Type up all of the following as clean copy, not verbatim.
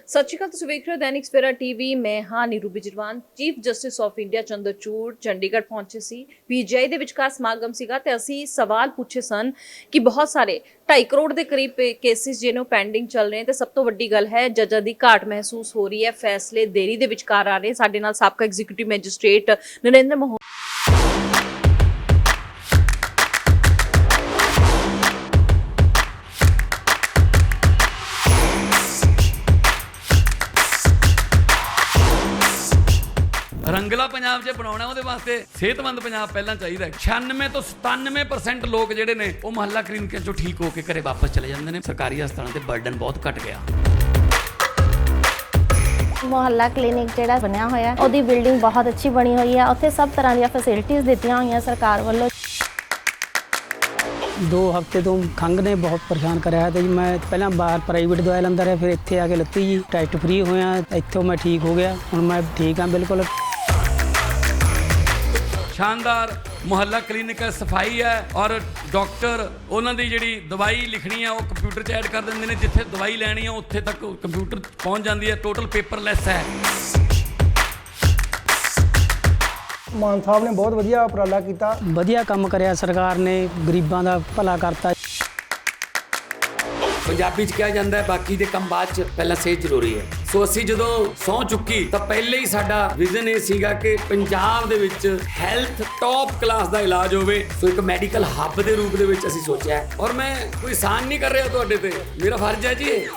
ਸਤਿ ਸ਼੍ਰੀ ਅਕਾਲ। ਤੁਸੀਂ ਵੇਖ ਰਹੇ ਹੋ ਦੈਨਿਕ ਸਵੇਰਾ ਟੀਵੀ। ਮੈਂ ਹਾਂ Neeru Bijarwan. Chief justice of India Chandrachud Chandigarh ਪਹੁੰਚੇ ਸੀ। ਪੀਜੀਆਈ ਦੇ ਵਿਚਕਾਰ ਸਮਾਗਮ ਸੀਗਾ ਤੇ ਅਸੀਂ ਸਵਾਲ ਪੁੱਛੇ ਸਨ ਕਿ ਬਹੁਤ ਸਾਰੇ 2.5 ਕਰੋੜ ਦੇ ਕਰੀਬ ਕੇਸਿਸ ਜਿਹਨੂੰ ਪੈਂਡਿੰਗ ਚੱਲ ਰਹੇ ਤੇ ਸਭ ਤੋਂ ਵੱਡੀ ਗੱਲ ਹੈ ਜੱਜਾਂ ਦੀ ਘਾਟ ਮਹਿਸੂਸ ਹੋ ਰਹੀ ਹੈ। ਫੈਸਲੇ ਦੇਰੀ ਦੇ ਵਿਚਕਾਰ ਆ ਰਹੇ। ਸਾਡੇ ਨਾਲ ਸਾਬਕਾ ਐਗਜ਼ੀਕਿਊਟਿਵ ਮੈਜਿਸਟ੍ਰੇਟ ਨਰਿੰਦਰ ਮੋਹਨ रंगला पंजाब च बनाना ਉਹਦੇ ਵਾਸਤੇ ਸਿਹਤਮੰਦ ਪੰਜਾਬ ਪਹਿਲਾਂ ਚਾਹੀਦਾ ਹੈ। 96 ਤੋਂ 97% ਲੋਕ ਜਿਹੜੇ ਨੇ ਉਹ ਮੁਹੱਲਾ ਕਲੀਨਿਕਾਂ ਚੋਂ ਠੀਕ ਹੋ ਕੇ ਘਰੇ ਵਾਪਸ ਚਲੇ ਜਾਂਦੇ ਨੇ। ਸਰਕਾਰੀ ਹਸਪਤਾਲਾਂ ਤੇ ਬਰਡਨ ਬਹੁਤ ਘਟ ਗਿਆ। ਮੁਹੱਲਾ ਕਲੀਨਿਕ ਜਿਹੜਾ ਬਣਿਆ ਹੋਇਆ ਉਹਦੀ ਬਿਲਡਿੰਗ ਬਹੁਤ ਅੱਛੀ ਬਣੀ ਹੋਈ ਹੈ। ਉੱਥੇ ਸਭ ਤਰ੍ਹਾਂ ਦੀਆਂ ਫੈਸਿਲਿਟੀਆਂ ਦਿੱਤੀਆਂ ਹੋਈਆਂ ਸਰਕਾਰ ਵੱਲੋਂ। 2 ਹਫ਼ਤੇ ਤੋਂ ਖੰਘ ਨੇ ਬਹੁਤ ਪਰੇਸ਼ਾਨ ਕਰਿਆ ਹੈ ਤੇ ਜੀ ਮੈਂ ਪਹਿਲਾਂ ਬਾਹਰ ਪ੍ਰਾਈਵੇਟ ਦਵਾਈ ਲੈਂਦਾ ਰਿਹਾ, ਫਿਰ ਇੱਥੇ ਆ ਕੇ ਲੱਤੀ ਜੀ ਟੈਸਟ ਫ੍ਰੀ ਹੋਇਆ, ਇੱਥੋਂ ਮੈਂ ਠੀਕ ਹੋ ਗਿਆ। ਹੁਣ ਮੈਂ ਠੀਕ ਹਾਂ ਬਿਲਕੁਲ। ਸ਼ਾਨਦਾਰ ਮੁਹੱਲਾ ਕਲੀਨਿਕ ਹੈ, ਸਫਾਈ ਹੈ ਔਰ ਡਾਕਟਰ ਉਹਨਾਂ ਦੀ ਜਿਹੜੀ ਦਵਾਈ ਲਿਖਣੀ ਹੈ ਉਹ ਕੰਪਿਊਟਰ 'ਚ ਐਡ ਕਰ ਦਿੰਦੇ ਨੇ। ਜਿੱਥੇ ਦਵਾਈ ਲੈਣੀ ਹੈ ਉੱਥੇ ਤੱਕ ਕੰਪਿਊਟਰ ਪਹੁੰਚ ਜਾਂਦੀ ਹੈ। ਟੋਟਲ ਪੇਪਰਲੈਸ ਹੈ। ਮਾਨ ਸਾਹਿਬ ਨੇ ਬਹੁਤ ਵਧੀਆ ਉਪਰਾਲਾ ਕੀਤਾ। ਵਧੀਆ ਕੰਮ ਕਰਿਆ ਸਰਕਾਰ ਨੇ, ਗਰੀਬਾਂ ਦਾ ਭਲਾ ਕਰਤਾ। ਪੰਜਾਬੀ 'ਚ ਕਿਹਾ ਜਾਂਦਾ ਹੈ ਬਾਕੀ ਦੇ ਕੰਮ ਬਾਅਦ 'ਚ, ਪਹਿਲਾਂ ਸਿਹਤ ਜ਼ਰੂਰੀ ਹੈ। ਸੋ ਅਸੀਂ ਜਦੋਂ ਸਹੁੰ ਚੁੱਕੀ ਤਾਂ ਪਹਿਲੇ ਹੀ ਸਾਡਾ ਵਿਜ਼ਨ ਇਹ ਸੀਗਾ ਕਿ ਪੰਜਾਬ ਦੇ ਵਿੱਚ ਹੈਲਥ ਟੌਪ ਕਲਾਸ ਦਾ ਇਲਾਜ ਹੋਵੇ। ਸੋ ਇੱਕ ਮੈਡੀਕਲ ਹੱਬ ਦੇ ਰੂਪ ਦੇ ਵਿੱਚ ਅਸੀਂ ਸੋਚਿਆ ਔਰ ਮੈਂ ਕੋਈ ਆਸਾਨ ਨਹੀਂ ਕਰ ਰਿਹਾ ਤੁਹਾਡੇ ਤੇ, ਮੇਰਾ ਫਰਜ਼ ਹੈ ਜੀ ਇਹ।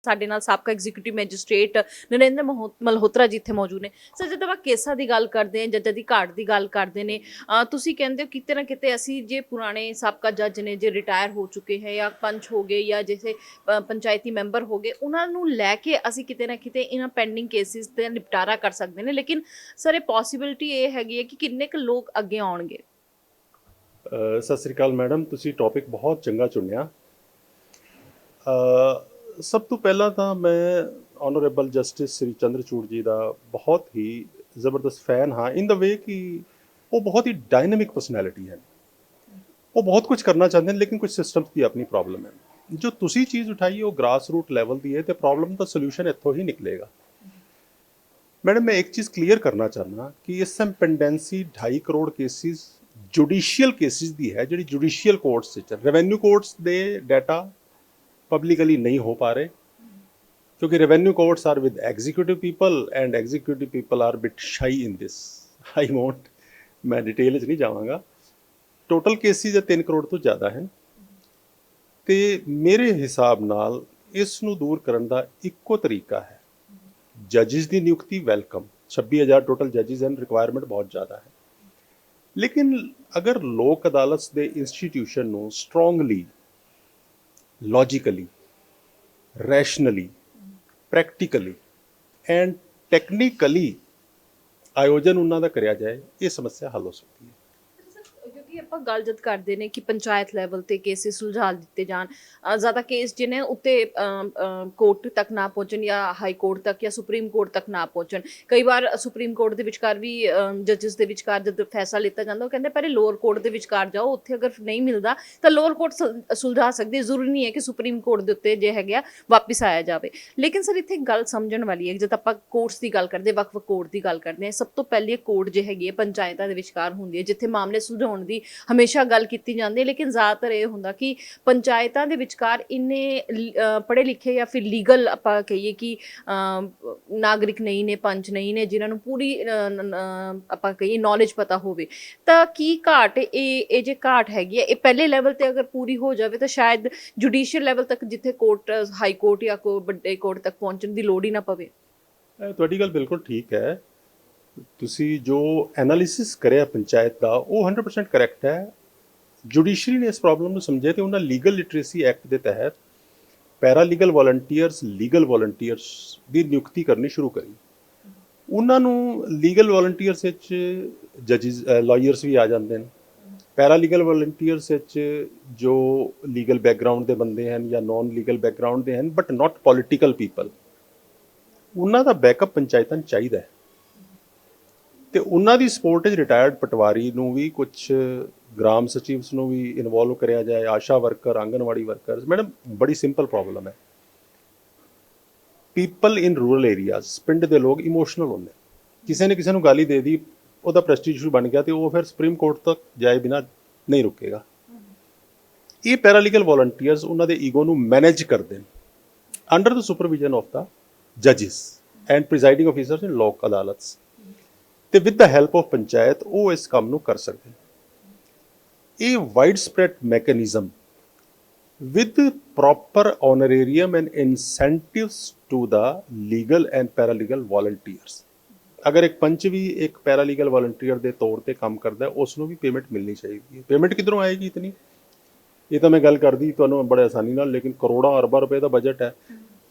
ਸਾਡੇ ਨਾਲ ਸਾਬਕਾ ਐਗਜ਼ੀਕਿਊਟਿਵ ਮੈਜਿਸਟ੍ਰੇਟ ਨਰਿੰਦਰ ਮਲਹੋਤਰਾ ਜੀ ਇੱਥੇ ਮੌਜੂਦ ਨੇ। ਸਰ, ਜਦੋਂ ਆਪਾਂ ਕੇਸਾਂ ਦੀ ਗੱਲ ਕਰਦੇ ਹਾਂ, ਜੱਜਾਂ ਦੀ ਘਾਟ ਦੀ ਗੱਲ ਕਰਦੇ ਨੇ, ਤੁਸੀਂ ਕਹਿੰਦੇ ਹੋ ਕਿਤੇ ਨਾ ਕਿਤੇ ਅਸੀਂ ਜੇ ਪੁਰਾਣੇ ਸਾਬਕਾ ਜੱਜ ਨੇ ਜੇ ਰਿਟਾਇਰ ਹੋ ਚੁੱਕੇ ਹੈ ਜਾਂ ਪੰਚ ਹੋ ਗਏ ਜਾਂ ਜੈਸੇ ਪੰਚਾਇਤੀ ਮੈਂਬਰ ਹੋ ਗਏ, ਉਹਨਾਂ ਨੂੰ ਲੈ ਕੇ ਅਸੀਂ ਕਿਤੇ ਨਾ ਕਿਤੇ ਇਹਨਾਂ ਪੈਂਡਿੰਗ ਕੇਸਿਸ ਦਾ ਨਿਪਟਾਰਾ ਕਰ ਸਕਦੇ ਨੇ। ਲੇਕਿਨ ਸਰ, ਇਹ ਪੋਸੀਬਿਲਿਟੀ ਇਹ ਹੈਗੀ ਹੈ ਕਿ ਕਿੰਨੇ ਕੁ ਲੋਕ ਅੱਗੇ ਆਉਣਗੇ? ਸਤਿ ਸ੍ਰੀ ਅਕਾਲ ਮੈਡਮ, ਤੁਸੀਂ ਟੌਪਿਕ ਬਹੁਤ ਚੰਗਾ ਚੁਣਿਆ। ਸਭ ਤੋਂ ਪਹਿਲਾਂ ਤਾਂ ਮੈਂ ਆਨਰੇਬਲ ਜਸਟਿਸ ਸ੍ਰੀ ਚੰਦਰਚੂੜ ਜੀ ਦਾ ਬਹੁਤ ਹੀ ਜ਼ਬਰਦਸਤ ਫੈਨ ਹਾਂ, ਇਨ ਦਾ ਵੇ ਕਿ ਉਹ ਬਹੁਤ ਹੀ ਡਾਇਨਾਮਿਕ ਪਰਸਨੈਲਿਟੀ ਹੈ। ਉਹ ਬਹੁਤ ਕੁਝ ਕਰਨਾ ਚਾਹੁੰਦੇ ਨੇ ਲੇਕਿਨ ਕੁਝ ਸਿਸਟਮਸ ਦੀ ਆਪਣੀ ਪ੍ਰੋਬਲਮ ਹੈ। ਜੋ ਤੁਸੀਂ ਚੀਜ਼ ਉਠਾਈ ਉਹ ਗ੍ਰਾਸ ਰੂਟ ਲੈਵਲ ਦੀ ਹੈ ਤੇ ਪ੍ਰੋਬਲਮ ਦਾ ਸੋਲੂਸ਼ਨ ਇੱਥੋਂ ਹੀ ਨਿਕਲੇਗਾ। ਮੈਡਮ, ਮੈਂ ਇੱਕ ਚੀਜ਼ ਕਲੀਅਰ ਕਰਨਾ ਚਾਹੁੰਦਾ ਕਿ ਇਸ time pendency 2.5 crore cases judicial cases ਦੀ ਹੈ, ਜਿਹੜੀ ਜੁਡੀਸ਼ੀਅਲ ਕੋਰਟਸ ਵਿੱਚ। ਰੈਵਨਿਊ ਕੋਰਟਸ ਦੇ ਡਾਟਾ पब्लिकली नहीं हो पा रहे क्योंकि revenue courts are with executive people and executive people are bit shy in this. I won't, मैं डिटेल नहीं जावांगा। टोटल केसिस 3 करोड़ तो ज़्यादा हैं तो मेरे हिसाब नाल इस नूं दूर करन दा इक्को तरीका है। जजिस की नियुक्ति वेलकम, 26,000 टोटल जजिस हैं, रिक्वायरमेंट बहुत ज़्यादा है। लेकिन अगर लोक अदालत के इंस्टीट्यूशन नूं strongly, logically, rationally, practically and technically आयोजन उन्हों का कराया जाए, ये समस्या हल हो सकती है। ਕਿਉਂਕਿ ਆਪਾਂ ਗੱਲ ਜਦ ਕਰਦੇ ਨੇ ਕਿ ਪੰਚਾਇਤ ਲੈਵਲ ਤੇ ਕੇਸਿਸ ਸੁਲਝਾ ਦਿੱਤੇ ਜਾਣ, ਜ਼ਿਆਦਾ ਕੇਸ ਜਿਹਨੇ ਉੱਤੇ ਕੋਰਟ ਤੱਕ ਨਾ ਪਹੁੰਚਣ ਜਾਂ ਹਾਈ ਕੋਰਟ ਤੱਕ ਜਾਂ ਸੁਪਰੀਮ ਕੋਰਟ ਤੱਕ ਨਾ ਪਹੁੰਚਣ। ਕਈ ਵਾਰ ਸੁਪਰੀਮ ਕੋਰਟ ਦੇ ਵਿਚਕਾਰ ਵੀ ਜੱਜਸ ਦੇ ਵਿਚਕਾਰ ਜਦ ਫੈਸਲਾ ਲਿੱਤਾ ਜਾਂਦਾ ਉਹ ਕਹਿੰਦੇ ਪਹਿਲੇ ਲੋਅਰ ਕੋਰਟ ਦੇ ਵਿਚਕਾਰ ਜਾਓ, ਉੱਥੇ ਅਗਰ ਨਹੀਂ ਮਿਲਦਾ ਤਾਂ ਲੋਅਰ ਕੋਰਟ ਸੁਲਝਾ ਸਕਦੀ ਹੈ। ਜ਼ਰੂਰੀ ਨਹੀਂ ਹੈ ਕਿ ਸੁਪਰੀਮ ਕੋਰਟ ਦੇ ਉੱਤੇ ਜੇ ਹੈਗਾ ਵਾਪਿਸ ਆਇਆ ਜਾਵੇ। ਲੇਕਿਨ ਸਰ, ਇੱਥੇ ਗੱਲ ਸਮਝਣ ਵਾਲੀ ਹੈ, ਜਦ ਆਪਾਂ ਕੋਰਟਸ ਦੀ ਗੱਲ ਕਰਦੇ, ਵੱਖ-ਵੱਖ ਕੋਰਟ ਦੀ ਗੱਲ ਕਰਦੇ ਹਾਂ, ਸਭ ਤੋਂ ਪਹਿਲੀ ਕੋਰਟ ਜੇ ਹੈਗੀ ਹੈ ਪੰਚਾਇਤਾਂ ਦੇ ਵਿਚਕਾਰ ਹੁੰਦੀ ਹੈ, ਜਿੱਥੇ ਮਾਮਲੇ ਸੁਲਝਾਉਣ ਦੀ ਹਮੇਸ਼ਾ ਗੱਲ ਕੀਤੀ ਜਾਂਦੀ ਹੈ। ਲੇਕਿਨ ਜ਼ਿਆਦਾਤਰ ਇਹ ਹੁੰਦਾ ਕਿ ਪੰਚਾਇਤਾਂ ਦੇ ਵਿਚਕਾਰ ਇੰਨੇ ਪੜ੍ਹੇ ਲਿਖੇ ਜਾਂ ਫਿਰ ਲੀਗਲ ਆਪਾਂ ਕਹੀਏ ਕਿ ਨਾਗਰਿਕ ਨਹੀਂ ਨੇ, ਪੰਚ ਨਹੀਂ ਨੇ, ਜਿਨ੍ਹਾਂ ਨੂੰ ਪੂਰੀ ਆਪਾਂ ਕਹੀਏ ਨੌਲੇਜ ਪਤਾ ਹੋਵੇ। ਤਾਂ ਕੀ ਘਾਟ ਇਹ ਜੇ ਘਾਟ ਹੈਗੀ ਹੈ, ਇਹ ਪਹਿਲੇ ਲੈਵਲ ਤੇ ਅਗਰ ਪੂਰੀ ਹੋ ਜਾਵੇ ਤਾਂ ਸ਼ਾਇਦ ਜੁਡੀਸ਼ੀਅਲ ਲੈਵਲ ਤੱਕ, ਜਿੱਥੇ ਕੋਰਟ ਹਾਈ ਕੋਰਟ ਜਾਂ ਕੋਈ ਵੱਡੇ ਕੋਰਟ ਤੱਕ ਪਹੁੰਚਣ ਦੀ ਲੋੜ ਹੀ ਨਾ ਪਵੇ। ਤੁਹਾਡੀ ਗੱਲ ਬਿਲਕੁਲ ਠੀਕ ਹੈ। ਤੁਸੀਂ ਜੋ ਐਨਾਲਿਸਿਸ ਕਰਿਆ ਪੰਚਾਇਤ ਦਾ ਉਹ 100% ਕਰੈਕਟ ਹੈ। ਜੁਡੀਸ਼ਰੀ ਨੇ ਇਸ ਪ੍ਰੋਬਲਮ ਨੂੰ ਸਮਝਿਆ ਤੇ ਉਹਨਾਂ ਲੀਗਲ ਲਿਟਰੇਸੀ ਐਕਟ ਦੇ ਤਹਿਤ ਪੈਰਾ ਲੀਗਲ ਵਾਲੰਟੀਅਰਸ, ਲੀਗਲ ਵਾਲੰਟੀਅਰਸ ਦੀ ਨਿਯੁਕਤੀ ਕਰਨੀ ਸ਼ੁਰੂ ਕਰੀ। ਉਹਨਾਂ ਨੂੰ ਲੀਗਲ ਵਾਲੰਟੀਅਰਸ ਵਿੱਚ ਜੱਜਿਸ, ਲਾਇਰਸ ਵੀ ਆ ਜਾਂਦੇ ਨੇ। ਪੈਰਾ ਲੀਗਲ ਵਾਲੰਟੀਅਰਸ ਵਿੱਚ ਜੋ ਲੀਗਲ ਬੈਕਗਰਾਊਂਡ ਦੇ ਬੰਦੇ ਹਨ ਜਾਂ ਨੌਨ ਲੀਗਲ ਬੈਕਗਰਾਊਂਡ ਦੇ ਹਨ ਬਟ ਨਾਟ ਪੋਲੀਟੀਕਲ ਪੀਪਲ, ਉਹਨਾਂ ਦਾ ਬੈਕਅਪ ਪੰਚਾਇਤਾਂ ਨੂੰ ਚਾਹੀਦਾ ਹੈ। ਤੇ ਉਹਨਾਂ ਦੀ ਸਪੋਰਟ ਵਿੱਚ ਰਿਟਾਇਰਡ ਪਟਵਾਰੀ ਨੂੰ ਵੀ ਕੁਝ ਗ੍ਰਾਮ ਸਚਿਵਸ ਨੂੰ ਵੀ ਇਨਵੋਲਵ ਕਰਿਆ ਜਾਏ, ਆਸ਼ਾ ਵਰਕਰ, ਆਂਗਨਵਾੜੀ ਵਰਕਰਸ। ਮੈਡਮ ਬੜੀ ਸਿੰਪਲ ਪ੍ਰੋਬਲਮ ਹੈ, ਪੀਪਲ ਇਨ ਰੂਰਲ ਏਰੀਆਜ਼, ਪਿੰਡ ਦੇ ਲੋਕ ਇਮੋਸ਼ਨਲ ਹੁੰਦੇ, ਕਿਸੇ ਨੇ ਕਿਸੇ ਨੂੰ ਗਾਲੀ ਦੇ ਦੀ, ਉਹਦਾ ਪ੍ਰੈਸਟੀਜ ਇਸ਼ੂ ਬਣ ਗਿਆ ਤੇ ਉਹ ਫਿਰ ਸੁਪਰੀਮ ਕੋਰਟ ਤੱਕ ਜਾਏ ਬਿਨਾਂ ਨਹੀਂ ਰੁਕੇਗਾ। ਇਹ ਪੈਰਾਲੀਗਲ ਵੋਲੰਟੀਅਰਸ ਉਹਨਾਂ ਦੇ ਈਗੋ ਨੂੰ ਮੈਨੇਜ ਕਰਦੇ ਨੇ under the supervision of the ਜੱਜਿਸ and presiding officers in Lok Adalats, ਤੇ with the help of panchayat ਉਹ ਇਸ ਕੰਮ ਨੂੰ ਕਰ ਸਕਦੇ ਨੇ। ਇਹ widespread mechanism with proper honorarium and incentives to the legal and paralegal volunteers। ਅਗਰ ਇੱਕ ਪੰਚ ਵੀ ਇੱਕ ਪੈਰਾਲੀਗਲ ਵॉलंटियर ਦੇ ਤੌਰ ਤੇ ਕੰਮ ਕਰਦਾ ਹੈ, ਉਸ ਨੂੰ ਵੀ ਪੇਮੈਂਟ ਮਿਲਣੀ ਚਾਹੀਦੀ ਹੈ। ਪੇਮੈਂਟ ਕਿੱਧਰੋਂ ਆਏਗੀ ਇਤਨੀ? ਇਹ ਤਾਂ ਮੈਂ ਗੱਲ ਕਰਦੀ ਤੁਹਾਨੂੰ ਬੜੇ ਆਸਾਨੀ ਨਾਲ, ਲੇਕਿਨ ਕਰੋੜਾਂ ਅਰਬਾਂ ਰੁਪਏ ਦਾ ਬਜਟ ਹੈ।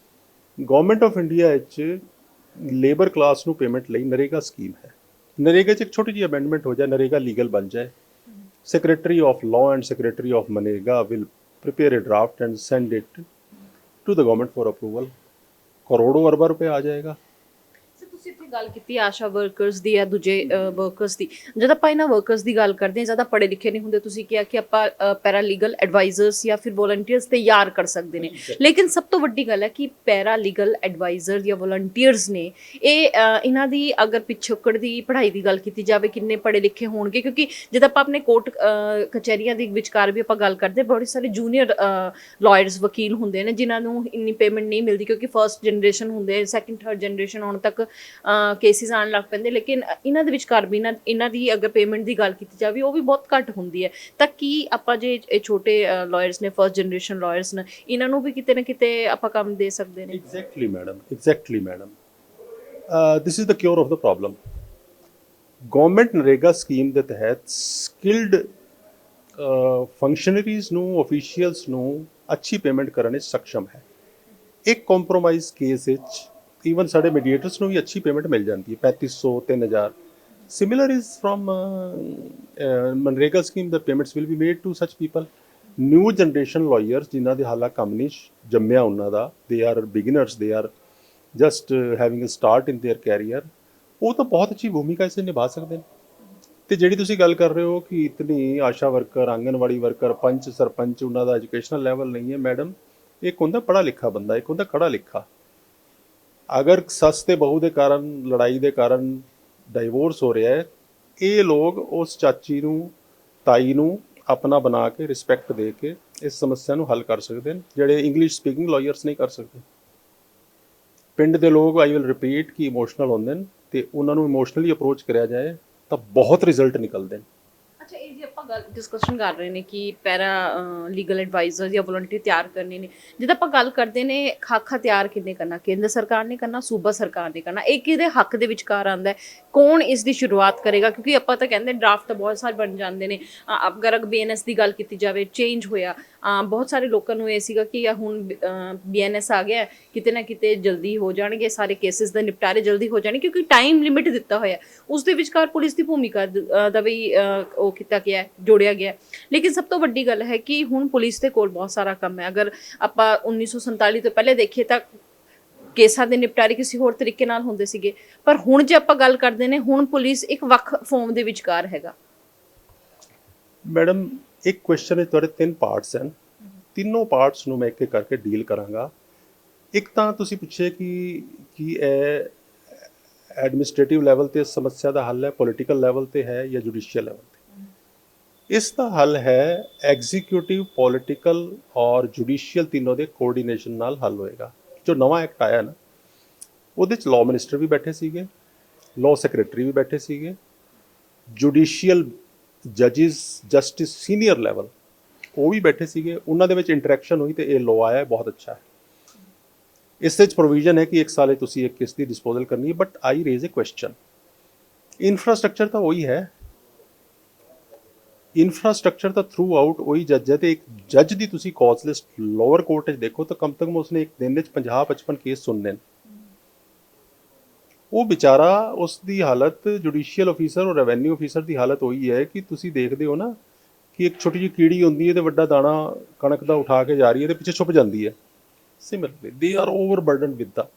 ਗਵਰਨਮੈਂਟ ਆਫ ਇੰਡੀਆ ਵਿੱਚ ਲੇਬਰ ਕਲਾਸ ਨੂੰ ਪੇਮੈਂਟ ਲਈ ਨਰੇਗਾ ਸਕੀਮ ਹੈ। ਨਰੇਗਾ 'ਚ ਇੱਕ ਛੋਟੀ ਜਿਹੀ ਅਮੈਂਡਮੈਂਟ ਹੋ ਜਾਏ, ਨਰੇਗਾ ਲੀਗਲ ਬਣ ਜਾਏ, secretary of law and secretary of MNREGA will prepare a draft and send it to the government for approval। ਕਰੋੜੋਂ ਅਰਬਾਂ ਰੁਪਏ ਆ ਜਾਏਗਾ। ਤੁਸੀਂ ਇੱਥੇ ਗੱਲ ਕੀਤੀ ਆਸ਼ਾ ਵਰਕਰਸ ਦੀ ਜਾਂ ਦੂਜੇ ਵਰਕਰਸ ਦੀ, ਜਦ ਆਪਾਂ ਇਹਨਾਂ ਵਰਕਰਸ ਦੀ ਗੱਲ ਕਰਦੇ ਹਾਂ, ਜ਼ਿਆਦਾ ਪੜ੍ਹੇ ਲਿਖੇ ਨਹੀਂ ਹੁੰਦੇ, ਤੁਸੀਂ ਕਿਹਾ ਕਿ ਆਪਾਂ ਪੈਰਾਲੀਗਲ ਐਡਵਾਈਜ਼ਰਸ ਜਾਂ ਫਿਰ ਵੋਲੰਟੀਅਰਸ ਤਿਆਰ ਕਰ ਸਕਦੇ ਨੇ, ਲੇਕਿਨ ਸਭ ਤੋਂ ਵੱਡੀ ਗੱਲ ਹੈ ਕਿ ਪੈਰਾਲੀਗਲ ਐਡਵਾਈਜ਼ਰ ਜਾਂ ਵੋਲੰਟੀਅਰਸ ਨੇ ਇਹ ਇਹਨਾਂ ਦੀ ਅਗਰ ਪਿਛੋਕੜ ਦੀ ਪੜ੍ਹਾਈ ਦੀ ਗੱਲ ਕੀਤੀ ਜਾਵੇ, ਕਿੰਨੇ ਪੜ੍ਹੇ ਲਿਖੇ ਹੋਣਗੇ? ਕਿਉਂਕਿ ਜਦ ਆਪਾਂ ਆਪਣੇ ਕੋਰਟ ਕਚਹਿਰੀਆਂ ਦੇ ਵਿਚਕਾਰ ਵੀ ਆਪਾਂ ਗੱਲ ਕਰਦੇ, ਬਹੁਤ ਸਾਰੇ ਜੂਨੀਅਰ ਲਾਇਰਸ ਵਕੀਲ ਹੁੰਦੇ ਨੇ ਜਿਨ੍ਹਾਂ ਨੂੰ ਇੰਨੀ ਪੇਮੈਂਟ ਨਹੀਂ ਮਿਲਦੀ, ਕਿਉਂਕਿ ਫਰਸਟ ਜਨਰੇਸ਼ਨ ਹੁੰਦੇ, ਸੈਕਿੰਡ ਥਰਡ ਜਨਰੇਸ਼ਨ ਆਉਣ ਤੱਕ ਕੇਸਿਸ ਆਉਣ ਲੱਗ ਪੈਂਦੇ, ਲੇਕਿਨ ਇਹਨਾਂ ਦੇ ਵਿਚਕਾਰ ਵੀ ਇਹਨਾਂ ਦੀ ਅਗਰ ਪੇਮੈਂਟ ਦੀ ਗੱਲ ਕੀਤੀ ਜਾਵੇ ਉਹ ਵੀ ਬਹੁਤ ਘੱਟ ਹੁੰਦੀ ਹੈ। ਤਾਂ ਕੀ ਆਪਾਂ ਜੇ ਇਹ ਛੋਟੇ ਲਾਇਰਸ ਨੇ, ਫਰਸਟ ਜਨਰੇਸ਼ਨ ਲਾਇਰਸ ਨੇ, ਇਹਨਾਂ ਨੂੰ ਵੀ ਕਿਤੇ ਨਾ ਕਿਤੇ ਆਪਾਂ ਕੰਮ ਦੇ ਸਕਦੇ ਨੇ? Exactly madam, this is the cure of the problem. Government NREGA scheme ਦੇ ਤਹਿਤ ਸਕਿਲਡ ਫੰਕਸ਼ਨਰੀਜ਼ ਨੂੰ, ਆਫੀਸ਼ੀਅਲਸ ਨੂੰ ਅੱਛੀ ਪੇਮੈਂਟ ਕਰਨ ਵਿੱਚ ਸક્ષਮ ਹੈ। ਇੱਕ ਕੰਪਰੋਮਾਈਜ਼ ਕੇਸ ਵਿੱਚ ਈਵਨ ਸਾਡੇ ਮੀਡੀਏਟਰਸ ਨੂੰ ਵੀ ਅੱਛੀ ਪੇਮੈਂਟ ਮਿਲ ਜਾਂਦੀ ਹੈ, 3500 3000। Similar is from MNREGA scheme, the payments will be made to such people. New generation lawyers ਜਿਨ੍ਹਾਂ ਦੇ ਹਾਲਾ ਕੰਮ ਨਹੀਂ ਜੰਮਿਆ ਉਹਨਾਂ ਦਾ, they are beginners, they are just having a start in their career, ਉਹ ਤਾਂ ਬਹੁਤ ਅੱਛੀ ਭੂਮਿਕਾ ਇਸ ਨਿਭਾ ਸਕਦੇ ਨੇ। ਤੇ ਜਿਹੜੀ ਤੁਸੀਂ ਗੱਲ ਕਰ ਰਹੇ ਹੋ ਕਿ ਇਤਨੀ ਆਸ਼ਾ ਵਰਕਰ, ਆਂਗਨਵਾੜੀ ਵਰਕਰ, ਪੰਚ, ਸਰਪੰਚ, ਉਹਨਾਂ ਦਾ ਐਜੂਕੇਸ਼ਨਲ ਲੈਵਲ ਨਹੀਂ ਹੈ, ਮੈਡਮ ਇੱਕ ਹੁੰਦਾ ਪੜ੍ਹਾ ਲਿਖਾ ਬੰਦਾ, ਇੱਕ ਹੁੰਦਾ ਖੜਾ ਲਿਖਾ। ਅਗਰ ਸੱਸ ਤੇ ਬਹੂ ਦੇ ਕਾਰਨ, ਲੜਾਈ ਦੇ ਕਾਰਨ ਡਾਈਵੋਰਸ ਹੋ ਰਿਹਾ ਹੈ, ਇਹ ਲੋਕ ਉਸ ਚਾਚੀ ਨੂੰ, ਤਾਈ ਨੂੰ ਆਪਣਾ ਬਣਾ ਕੇ, ਰਿਸਪੈਕਟ ਦੇ ਕੇ ਇਸ ਸਮੱਸਿਆ ਨੂੰ ਹੱਲ ਕਰ ਸਕਦੇ ਨੇ, ਜਿਹੜੇ ਇੰਗਲਿਸ਼ ਸਪੀਕਿੰਗ ਲਾਇਰਸ ਨਹੀਂ ਕਰ ਸਕਦੇ। ਪਿੰਡ ਦੇ ਲੋਕ, ਆਈ ਵਿਲ ਰਿਪੀਟ, ਕਿ ਇਮੋਸ਼ਨਲ ਹੁੰਦੇ ਨੇ, ਤੇ ਉਹਨਾਂ ਨੂੰ ਇਮੋਸ਼ਨਲੀ ਅਪਰੋਚ ਕਰਿਆ ਜਾਏ ਤਾਂ ਬਹੁਤ ਰਿਜ਼ਲਟ ਨਿਕਲਦੇ ਨੇ। ਅੱਛਾ, ਇਹ ਜੇ ਆਪਾਂ ਗੱਲ ਡਿਸਕਸ਼ਨ ਕਰ ਰਹੇ ਨੇ ਕਿ ਪੈਰਾ ਲੀਗਲ ਐਡਵਾਈਜ਼ਰ ਜਾਂ ਵੋਲੰਟੀਅਰ ਤਿਆਰ ਕਰਨੇ ਨੇ, ਜਦ ਆਪਾਂ ਗੱਲ ਕਰਦੇ ਨੇ ਖਾਕਾ ਤਿਆਰ ਕਿੰਨੇ ਕਰਨਾ, ਕੇਂਦਰ ਸਰਕਾਰ ਨੇ ਕਰਨਾ, ਸੂਬਾ ਸਰਕਾਰ ਨੇ ਕਰਨਾ, ਇਹ ਕਿਹਦੇ ਹੱਕ ਦੇ ਵਿਚਕਾਰ ਆਉਂਦਾ ਹੈ? ਕੌਣ ਇਸ ਦੀ ਸ਼ੁਰੂਆਤ ਕਰੇਗਾ? ਕਿਉਂਕਿ ਆਪਾਂ ਤਾਂ ਕਹਿੰਦੇ ਡਰਾਫਟ ਤਾਂ ਬਹੁਤ ਸਾਰੇ ਬਣ ਜਾਂਦੇ ਨੇ। ਅਗਰ BNS ਦੀ ਗੱਲ ਕੀਤੀ ਜਾਵੇ, ਚੇਂਜ ਹੋਇਆ, ਬਹੁਤ ਸਾਰੇ ਲੋਕਾਂ ਨੂੰ ਇਹ ਸੀਗਾ ਕਿ ਹੁਣ BNS ਆ ਗਿਆ, ਕਿਤੇ ਨਾ ਕਿਤੇ ਜਲਦੀ ਹੋ ਜਾਣਗੇ ਸਾਰੇ ਕੇਸਿਸ ਦਾ ਨਿਪਟਾਰੇ, ਜਲਦੀ ਹੋ ਜਾਣਗੇ, ਕਿਉਂਕਿ ਟਾਈਮ ਲਿਮਿਟ ਦਿੱਤਾ ਹੋਇਆ। ਉਸ ਦੇ ਵਿਚਕਾਰ ਪੁਲਿਸ ਦੀ ਭੂਮਿਕਾ ਦਾ ਵੀ ਉਹ ਕੀਤਾ ਗਿਆ, ਜੋੜਿਆ ਗਿਆ। ਲੇਕਿਨ ਸਭ ਤੋਂ ਵੱਡੀ ਗੱਲ ਹੈ ਕਿ ਹੁਣ ਪੁਲਿਸ ਦੇ ਕੋਲ ਬਹੁਤ ਸਾਰਾ ਕੰਮ ਹੈ। ਅਗਰ ਆਪਾਂ 1947 ਤੋਂ ਪਹਿਲੇ ਦੇਖੀਏ ਤਾਂ ਕੇਸਾਂ ਦੇ ਨਿਪਟਾਰੇ ਕਿਸੇ ਹੋਰ ਤਰੀਕੇ ਨਾਲ ਹੁੰਦੇ ਸੀਗੇ, ਪਰ ਹੁਣ ਜੇ ਆਪਾਂ ਗੱਲ ਕਰਦੇ ਨੇ, ਹੁਣ ਪੁਲਿਸ ਇੱਕ ਵੱਖ ਫਾਰਮ ਦੇ ਵਿਚਕਾਰ ਹੈਗਾ। ਮੈਡਮ ਇੱਕ ਕੁਐਸਚਨ ਵਿੱਚ ਤੁਹਾਡੇ 3 ਪਾਰਟਸ ਹਨ, ਤਿੰਨੋਂ ਪਾਰਟਸ ਨੂੰ ਮੈਂ ਇੱਕ ਇੱਕ ਕਰਕੇ ਡੀਲ ਕਰਾਂਗਾ। ਇੱਕ ਤਾਂ ਤੁਸੀਂ ਪੁੱਛੇ ਕਿ ਕੀ ਇਹ ਐਡਮਿਨਿਸਟ੍ਰੇਟਿਵ ਲੈਵਲ ਤੇ ਸਮੱਸਿਆ ਦਾ ਹੱਲ ਹੈ, ਪੋਲੀਟੀਕਲ ਲੈਵਲ ਤੇ ਹੈ ਜਾਂ ਜੁਡੀਸ਼ੀਅਲ ਲੈਵਲ ਤੇ? ਇਸ ਦਾ ਹੱਲ ਹੈ ਐਗਜ਼ੀਕਿਊਟਿਵ, ਪੋਲੀਟੀਕਲ ਔਰ ਜੁਡੀਸ਼ੀਅਲ ਤਿੰਨੋਂ ਦੇ ਕੋਆਰਡੀਨੇਸ਼ਨ ਨਾਲ ਹੱਲ ਹੋਏਗਾ। ਜੋ ਨਵਾਂ ਐਕਟ ਆਇਆ ਨਾ, ਉਹਦੇ 'ਚ ਲਾਅ ਮਿਨਿਸਟਰ ਵੀ ਬੈਠੇ ਸੀਗੇ, ਲਾਅ ਸੈਕਟਰੀ ਵੀ ਬੈਠੇ ਸੀਗੇ, ਜੁਡੀਸ਼ੀਅਲ ਜੱਜਿਸ, ਜਸਟਿਸ ਸੀਨੀਅਰ ਲੈਵਲ ਉਹ ਵੀ ਬੈਠੇ ਸੀਗੇ, ਉਹਨਾਂ ਦੇ ਵਿੱਚ ਇੰਟਰੈਕਸ਼ਨ ਹੋਈ ਤੇ ਇਹ ਲਾਅ ਆਇਆ, ਬਹੁਤ ਅੱਛਾ ਹੈ। ਇਸ ਵਿੱਚ ਪ੍ਰੋਵੀਜ਼ਨ ਹੈ ਕਿ 1 ਸਾਲ ਤੁਸੀਂ ਇੱਕ ਕਿਸ ਦੀ ਡਿਸਪੋਜ਼ਲ ਕਰਨੀ ਹੈ, but I raise a question, infrastructure ਤਾਂ ਉਹੀ ਹੈ, ਇਨਫਰਾਸਟ੍ਰਕਚਰ ਤਾਂ ਥਰੂ ਆਊਟ ਉਹੀ ਜੱਜ ਹੈ। ਤੇ ਇੱਕ ਜੱਜ ਦੀ ਤੁਸੀਂ ਕੌਜ਼ ਲਿਸਟ ਲੋਅਰ ਕੋਰਟ 'ਚ ਦੇਖੋ ਤਾਂ ਕਮ ਤੋਂ ਕਮ ਉਸਨੇ ਇੱਕ ਦਿਨ ਵਿੱਚ 50-55 ਕੇਸ ਸੁਣਨੇ ਨੇ। ਉਹ ਵਿਚਾਰਾ, ਉਸ ਦੀ ਹਾਲਤ, ਜੁਡੀਸ਼ੀਅਲ ਅਫੀਸਰ ਔਰ ਰੈਵਨਿਊ ਅਫੀਸਰ ਦੀ ਹਾਲਤ ਉਹੀ ਹੈ ਕਿ ਤੁਸੀਂ ਦੇਖਦੇ ਹੋ ਨਾ ਕਿ ਇੱਕ ਛੋਟੀ ਜਿਹੀ ਕੀੜੀ ਹੁੰਦੀ ਹੈ ਤੇ ਵੱਡਾ ਦਾਣਾ ਕਣਕ ਦਾ ਉਠਾ ਕੇ ਜਾ ਰਹੀ ਹੈ ਤੇ ਪਿੱਛੇ ਛੁਪ ਜਾਂਦੀ ਹੈ। Similarly they are ਓਵਰਬਰਡਨ with the,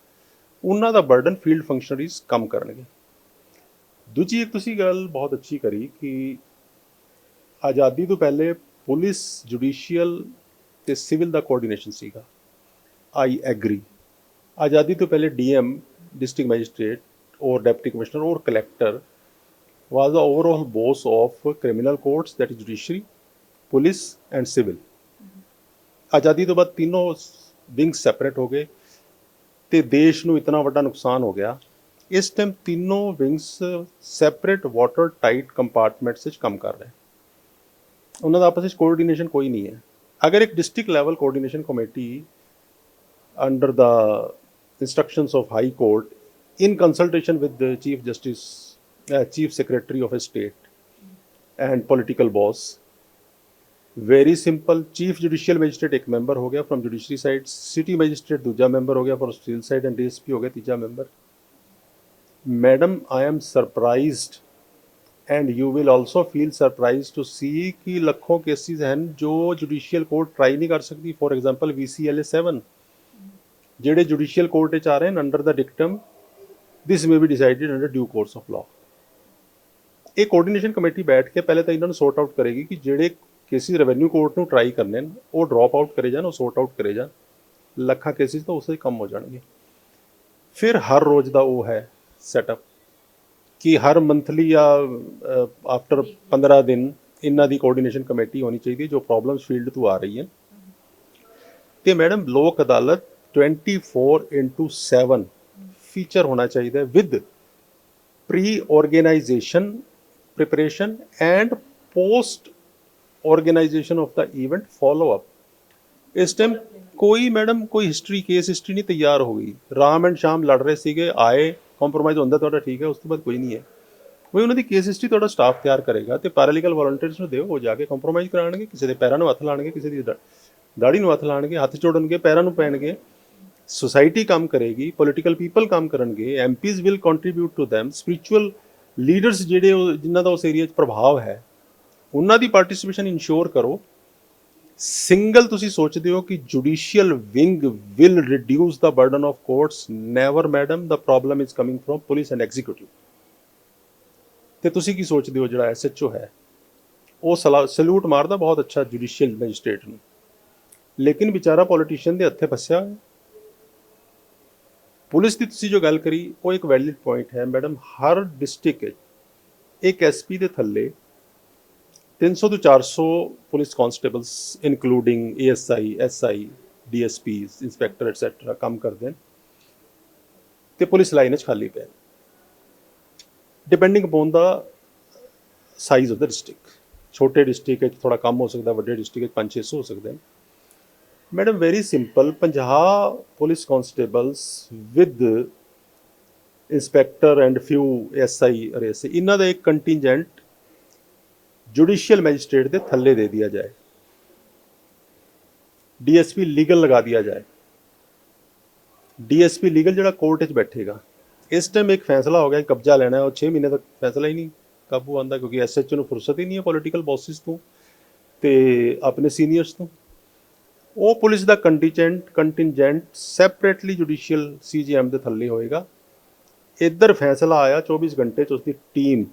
ਉਹਨਾਂ ਦਾ ਬਰਡਨ ਫੀਲਡ ਫੰਕਸ਼ਨਰੀਜ਼ ਕੰਮ ਕਰਨਗੇ। ਦੂਜੀ ਇੱਕ ਤੁਸੀਂ ਗੱਲ ਬਹੁਤ ਅੱਛੀ ਕਰੀ ਕਿ ਆਜ਼ਾਦੀ ਤੋਂ ਪਹਿਲੇ ਪੁਲਿਸ, ਜੁਡੀਸ਼ੀਅਲ ਤੇ ਸਿਵਲ ਦਾ ਕੋਆਰਡੀਨੇਸ਼ਨ ਸੀਗਾ। I agree. ਆਜ਼ਾਦੀ ਤੋਂ ਪਹਿਲੇ DM, district magistrate or deputy commissioner or collector was the overall boss of criminal courts, that is judiciary, police and civil. ਆਜ਼ਾਦੀ ਤੋਂ ਬਾਅਦ ਤਿੰਨੋਂ ਵਿੰਗ ਸੈਪਰੇਟ ਹੋ ਗਏ ਤੇ ਦੇਸ਼ ਨੂੰ ਇਤਨਾ ਵੱਡਾ ਨੁਕਸਾਨ ਹੋ ਗਿਆ। ਇਸ ਟਾਈਮ ਤਿੰਨੋਂ ਵਿੰਗਸ ਸੈਪਰੇਟ ਵਾਟਰ ਟਾਈਟ ਕੰਪਾਰਟਮੈਂਟਸ ਵਿੱਚ ਕੰਮ ਕਰ ਰਹੇ। ਉਹਨਾਂ ਦਾ ਆਪਸ ਵਿੱਚ ਕੋਆਰਡੀਨੇਸ਼ਨ ਕੋਈ ਨਹੀਂ ਹੈ। ਅਗਰ ਇੱਕ district level coordination committee under the instructions of High Court in consultation with the Chief Justice, Chief Secretary of a state and political boss, very simple, Chief Judicial Magistrate एक member हो गया from judiciary side, City Magistrate दूसरा member हो गया from civil side and DSP हो गया तीसरा member. Madam, I am surprised and you will also feel surprised to see कि ਲੱਖੋਂ cases हैं जो judicial court try नहीं कर सकती। For example, VCLA 7 ਜਿਹੜੇ ਜੁਡੀਸ਼ੀਅਲ ਕੋਰਟ 'ਚ ਆ ਰਹੇ ਨੇ under the dictum, this may be decided under due course of law. ਇਹ ਕੋਆਰਡੀਨੇਸ਼ਨ ਕਮੇਟੀ ਬੈਠ ਕੇ ਪਹਿਲੇ ਤਾਂ ਇਹਨਾਂ ਨੂੰ ਸੌਰਟ ਆਊਟ ਕਰੇਗੀ ਕਿ ਜਿਹੜੇ ਕੇਸਿਸ ਰੈਵਨਿਊ ਕੋਰਟ ਨੂੰ ਟਰਾਈ ਕਰਨੇ ਨੇ ਉਹ ਡ੍ਰੌਪ ਆਊਟ ਕਰੇ ਜਾਣ, ਉਹ ਸੌਰਟ ਆਊਟ ਕਰੇ ਜਾਣ। ਲੱਖਾਂ ਕੇਸਿਸ ਤਾਂ ਉਸੇ ਹੀ ਕੰਮ ਹੋ ਜਾਣਗੇ। ਫਿਰ ਹਰ ਰੋਜ਼ ਦਾ ਉਹ ਹੈ ਸੈਟਅਪ ਕਿ ਹਰ ਮੰਥਲੀ ਜਾਂ ਆਫਟਰ 15 ਦਿਨ ਇਹਨਾਂ ਦੀ ਕੋਆਰਡੀਨੇਸ਼ਨ ਕਮੇਟੀ ਹੋਣੀ ਚਾਹੀਦੀ ਜੋ ਪ੍ਰੋਬਲਮਸ ਫੀਲਡ ਤੋਂ ਆ ਰਹੀ ਹੈ। ਤੇ ਮੈਡਮ ਲੋਕ ਅਦਾਲਤ 24/7 ਫੀਚਰ ਹੋਣਾ ਚਾਹੀਦਾ ਹੈ with pre organisation preparation and post organisation of the event follow up. ਇਸ ਟਾਈਮ ਕੋਈ ਮੈਡਮ ਕੋਈ ਹਿਸਟਰੀ ਕੇਸ ਹਿਸਟਰੀ ਨਹੀਂ ਤਿਆਰ ਹੋ ਗਈ। ਰਾਮ ਐਂਡ ਸ਼ਾਮ ਲੜ ਰਹੇ ਸੀਗੇ, ਆਏ ਕੰਪਰੋਮਾਈਜ਼ ਹੁੰਦਾ ਤੁਹਾਡਾ ਠੀਕ ਹੈ, ਉਸ ਤੋਂ ਬਾਅਦ ਕੋਈ ਨਹੀਂ ਹੈ। ਕੋਈ ਉਹਨਾਂ ਦੀ ਕੇਸ ਹਿਸਟਰੀ ਤੁਹਾਡਾ ਸਟਾਫ ਤਿਆਰ ਕਰੇਗਾ ਤੇ ਪੈਰਾਲੀਗਲ ਵਾਲੰਟੀਅਰਸ ਨੂੰ ਦਿਓ, ਉਹ ਜਾ ਕੇ ਕੰਪਰੋਮਾਈਜ਼ ਕਰਾਉਣਗੇ, ਕਿਸੇ ਦੇ ਪੈਰਾਂ ਨੂੰ ਹੱਥ ਲਾਣਗੇ, ਕਿਸੇ ਦੀ ਦਾੜੀ ਨੂੰ ਹੱਥ ਲਾਣਗੇ, ਹੱਥ ਜੋੜਨਗੇ, ਪੈਰਾਂ ਨੂੰ ਪੈਣਗੇ। सोसाइटी काम करेगी, पॉलिटिकल पीपल काम करनगे, MPs will contribute to them, spiritual leaders ਜਿਹੜੇ ਜਿਨ੍ਹਾਂ ਦਾ ਉਸ ਏਰੀਆ 'ਚ ਪ੍ਰਭਾਵ ਹੈ ਉਹਨਾਂ ਦੀ ਪਾਰਟਿਸਿਪੇਸ਼ਨ ਇਨਸ਼ੋਰ ਕਰੋ। ਸਿੰਗਲ ਤੁਸੀਂ ਸੋਚਦੇ ਹੋ ਕਿ judicial wing will reduce the burden of courts, never madam, the problem is coming from police and executive। ਤੇ ਤੁਸੀਂ ਕੀ ਸੋਚਦੇ ਹੋ ਜਿਹੜਾ SHO ਹੈ ਉਹ ਸਲੂਟ ਮਾਰਦਾ ਬਹੁਤ ਅੱਛਾ ਜੁਡੀਸ਼ੀਅਲ ਮੈਜਿਸਟ੍ਰੇਟ ਨੂੰ, ਲੇਕਿਨ ਵਿਚਾਰਾ ਪੋਲੀਟੀਸ਼ੀਅਨ ਦੇ ਹੱਥੇ ਫਸਿਆ ਹੋਇਆ। ਪੁਲਿਸ ਦੀ ਤੁਸੀਂ ਜੋ ਗੱਲ ਕਰੀ ਉਹ ਇੱਕ ਵੈਲਿਡ ਪੁਆਇੰਟ ਹੈ ਮੈਡਮ। ਹਰ ਡਿਸਟ੍ਰਿਕਟ ਵਿੱਚ ਇੱਕ SP ਦੇ ਥੱਲੇ 300 ਤੋਂ 400 police constables including ASI, SI, DSPs, inspector et cetera ਕੰਮ ਕਰਦੇ ਨੇ ਤੇ ਪੁਲਿਸ ਲਾਈਨ 'ਚ ਖਾਲੀ ਪਏ depending upon the size of the district. ਛੋਟੇ ਡਿਸਟ੍ਰਿਕਟ ਵਿੱਚ ਥੋੜਾ ਕੰਮ ਹੋ ਸਕਦਾ, ਵੱਡੇ ਡਿਸਟ੍ਰਿਕਟ ਵਿੱਚ 500-600 ਹੋ ਸਕਦੇ ਨੇ। Madam very simple, 50 police constables with inspector and few SI ਔਰ ASI, ਇਹਨਾਂ ਦਾ ਇੱਕ ਕੰਟੀਨਜੈਂਟ ਜੁਡੀਸ਼ੀਅਲ ਮੈਜਿਸਟ੍ਰੇਟ ਦੇ ਥੱਲੇ ਦੇ ਦਿਆ ਜਾਏ, DSP ਲੀਗਲ ਲਗਾ ਦਿਆ ਜਾਏ। DSP ਲੀਗਲ ਜਿਹੜਾ ਕੋਰਟ ਵਿੱਚ ਬੈਠੇਗਾ। ਇਸ ਟਾਈਮ ਇੱਕ ਫੈਸਲਾ ਹੋ ਗਿਆ ਕਬਜ਼ਾ ਲੈਣਾ, ਉਹ 6 ਮਹੀਨੇ ਤੱਕ ਫੈਸਲਾ ਹੀ ਨਹੀਂ ਕਾਬੂ ਆਉਂਦਾ ਕਿਉਂਕਿ SHO ਨੂੰ ਫੁਰਸਤ ਹੀ ਨਹੀਂ ਹੈ ਪੋਲੀਟੀਕਲ ਬੌਸਿਸ ਤੋਂ ਤੇ ਆਪਣੇ ਸੀਨੀਅਰਸ ਤੋਂ। ਉਹ ਪੁਲਿਸ ਦਾ ਕੰਟੀਨਜੈਂਟ ਸੈਪਰੇਟਲੀ ਜੁਡੀਸ਼ੀਅਲ CGM ਦੇ ਥੱਲੇ ਹੋਏਗਾ। ਇੱਧਰ ਫੈਸਲਾ ਆਇਆ 24 ਘੰਟੇ 'ਚ ਉਸਦੀ ਟੀਮ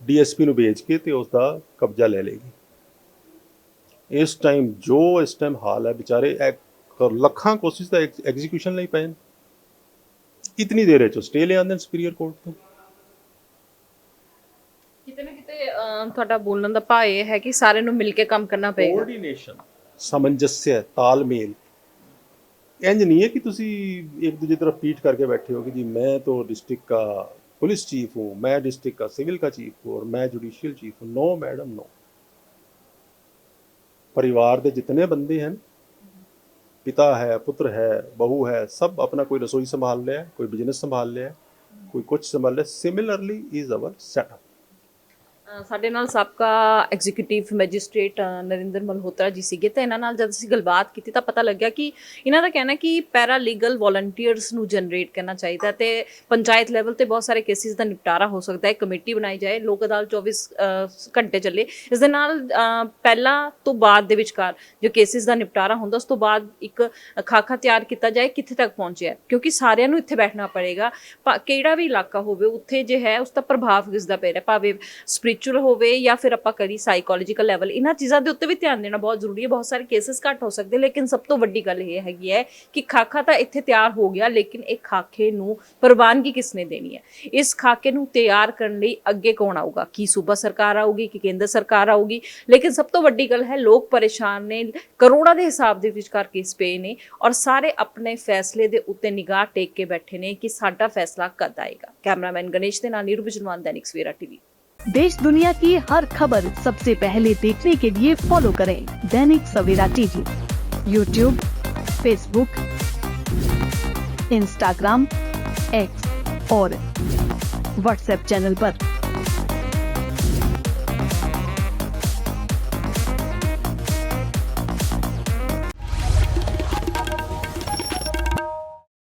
DSP ਨੂੰ ਭੇਜ ਕੇ ਤੇ ਉਸ ਦਾ ਕਬਜ਼ਾ ਲੈ ਲੇਗੀ। ਇਸ ਟਾਈਮ ਹਾਲ ਹੈ ਵਿਚਾਰੇ ਲੱਖਾਂ ਕੋਸ਼ਿਸ਼ ਦਾ ਐਗਜ਼ੀਕਿਊਸ਼ਨ ਲਈ ਪਏ ਇਤਨੀ ਦੇਰ 'ਚ ਸਟੇ ਲੈ ਆਉਂਦੇ ਸੁਪੀਰੀਅਰ ਕੋਰਟ ਤੋਂ। ਕਿਤੇ ਨਾ ਕਿਤੇ ਤੁਹਾਡਾ ਬੋਲਣ ਦਾ ਭਾਵ ਇਹ ਹੈ ਕਿ ਸਾਰਿਆਂ ਨੂੰ ਮਿਲ ਕੇ ਕੰਮ ਕਰਨਾ ਪਏਗਾ। ਕੋਆਰਡੀਨੇਸ਼ਨ, ਸਾਮੰਜस्य, ਤਾਲਮੇਲ। ਇੰਜ ਨਹੀਂ ਹੈ ਕਿ ਤੁਸੀਂ ਇੱਕ ਦੂਜੇ ਤਰਫ ਪੀਠ ਕਰਕੇ बैठे हो कि जी मैं तो डिस्ट्रिक्ट का पुलिस चीफ हूँ, मैं डिस्ट्रिक्ट का सिविल का चीफ हूँ और मैं जुडिशियल चीफ हूँ। No madam, no. परिवार के जितने बंदे हैं, पिता है, पुत्र है, बहू है, सब अपना कोई रसोई संभाल लिया, कोई बिजनेस संभाल लिया, कोई कुछ संभाल लिया। Similarly is our setup. ਸਾਡੇ ਨਾਲ ਸਾਬਕਾ ਐਗਜ਼ੀਕਿਊਟਿਵ ਮੈਜਿਸਟ੍ਰੇਟ ਨਰਿੰਦਰ ਮਲਹੋਤਰਾ ਜੀ ਸੀਗੇ ਤੇ ਇਹਨਾਂ ਨਾਲ ਜਦ ਅਸੀਂ ਗੱਲਬਾਤ ਕੀਤੀ ਤਾਂ ਪਤਾ ਲੱਗਿਆ ਕਿ ਇਹਨਾਂ ਦਾ ਕਹਿਣਾ ਕਿ ਪੈਰਾ ਲੀਗਲ ਵਾਲੰਟੀਅਰਸ ਨੂੰ ਜਨਰੇਟ ਕਰਨਾ ਚਾਹੀਦਾ ਤੇ ਪੰਚਾਇਤ ਲੈਵਲ ਤੇ ਬਹੁਤ ਸਾਰੇ ਕੇਸਿਸ ਦਾ ਨਿਪਟਾਰਾ ਹੋ ਸਕਦਾ ਹੈ। ਕਮੇਟੀ ਬਣਾਈ ਜਾਏ, ਲੋਕ ਅਦਾਲਤ 24 ਘੰਟੇ ਚੱਲੇ। ਇਸ ਦੇ ਨਾਲ ਪਹਿਲਾਂ ਤੋਂ ਬਾਅਦ ਦੇ ਵਿਚਕਾਰ ਜੋ ਕੇਸਿਸ ਦਾ ਨਿਪਟਾਰਾ ਹੁੰਦਾ ਉਸ ਤੋਂ ਬਾਅਦ ਇੱਕ ਖਾਕਾ ਤਿਆਰ ਕੀਤਾ ਜਾਏ ਕਿੱਥੇ ਤੱਕ ਪਹੁੰਚਿਆ, ਕਿਉਂਕਿ ਸਾਰਿਆਂ ਨੂੰ ਇੱਥੇ ਬੈਠਣਾ ਪੜੇਗਾ। ਕਿਹੜਾ ਵੀ ਇਲਾਕਾ ਹੋਵੇ ਉੱਥੇ ਜੇ ਹੈ ਉਸ ਦਾ ਪ੍ਰਭਾਵ ਕਿਸ ਦਾ ਪੈ ਰਿਹਾ, ਭਾਵੇਂ ਸਪਿਰਿਚੁਅਲ ਹੋਵੇ ਜਾਂ ਫਿਰ ਆਪਾਂ ਕਰੀ ਸਾਈਕੋਲੋਜੀਕਲ ਲੈਵਲ, ਇਹਨਾਂ ਚੀਜ਼ਾਂ ਦੇ ਉੱਤੇ ਵੀ ਧਿਆਨ ਦੇਣਾ ਬਹੁਤ ਜ਼ਰੂਰੀ ਹੈ। ਬਹੁਤ ਸਾਰੇ ਕੇਸਿਸ ਘੱਟ ਹੋ ਸਕਦੇ, ਲੇਕਿਨ ਸਭ ਤੋਂ ਵੱਡੀ ਗੱਲ ਇਹ ਹੈਗੀ ਹੈ ਕਿ ਖਾਕਾ ਤਾਂ ਇੱਥੇ ਤਿਆਰ ਹੋ ਗਿਆ, ਲੇਕਿਨ ਇਹ ਖਾਕੇ ਨੂੰ ਪ੍ਰਵਾਨਗੀ ਕਿਸਨੇ ਦੇਣੀ ਹੈ? ਇਸ ਖਾਕੇ ਨੂੰ ਤਿਆਰ ਕਰਨ ਲਈ ਅੱਗੇ ਕੌਣ ਆਊਗਾ? ਕੀ ਸੂਬਾ ਸਰਕਾਰ ਆਊਗੀ, ਕਿ ਕੇਂਦਰ ਸਰਕਾਰ ਆਊਗੀ? ਲੇਕਿਨ ਸਭ ਤੋਂ ਵੱਡੀ ਗੱਲ ਹੈ ਲੋਕ ਪਰੇਸ਼ਾਨ ਨੇ, ਕਰੋੜਾਂ ਦੇ ਹਿਸਾਬ ਦੇ ਵਿਚਕਾਰ ਕੇਸ ਪਏ ਨੇ ਔਰ ਸਾਰੇ ਆਪਣੇ ਫੈਸਲੇ ਦੇ ਉੱਤੇ ਨਿਗਾਹ ਟੇਕ ਕੇ ਬੈਠੇ ਨੇ ਕਿ ਸਾਡਾ फैसला कद आएगा। कैमरामैन गणेश के नाल नीरू बिजनवान, दैनिक सवेरा टीवी। देश दुनिया की हर खबर सबसे पहले देखने के लिए फॉलो करें Dainik Savera TV, YouTube, Facebook, Instagram, X और व्हाट्सएप चैनल पर।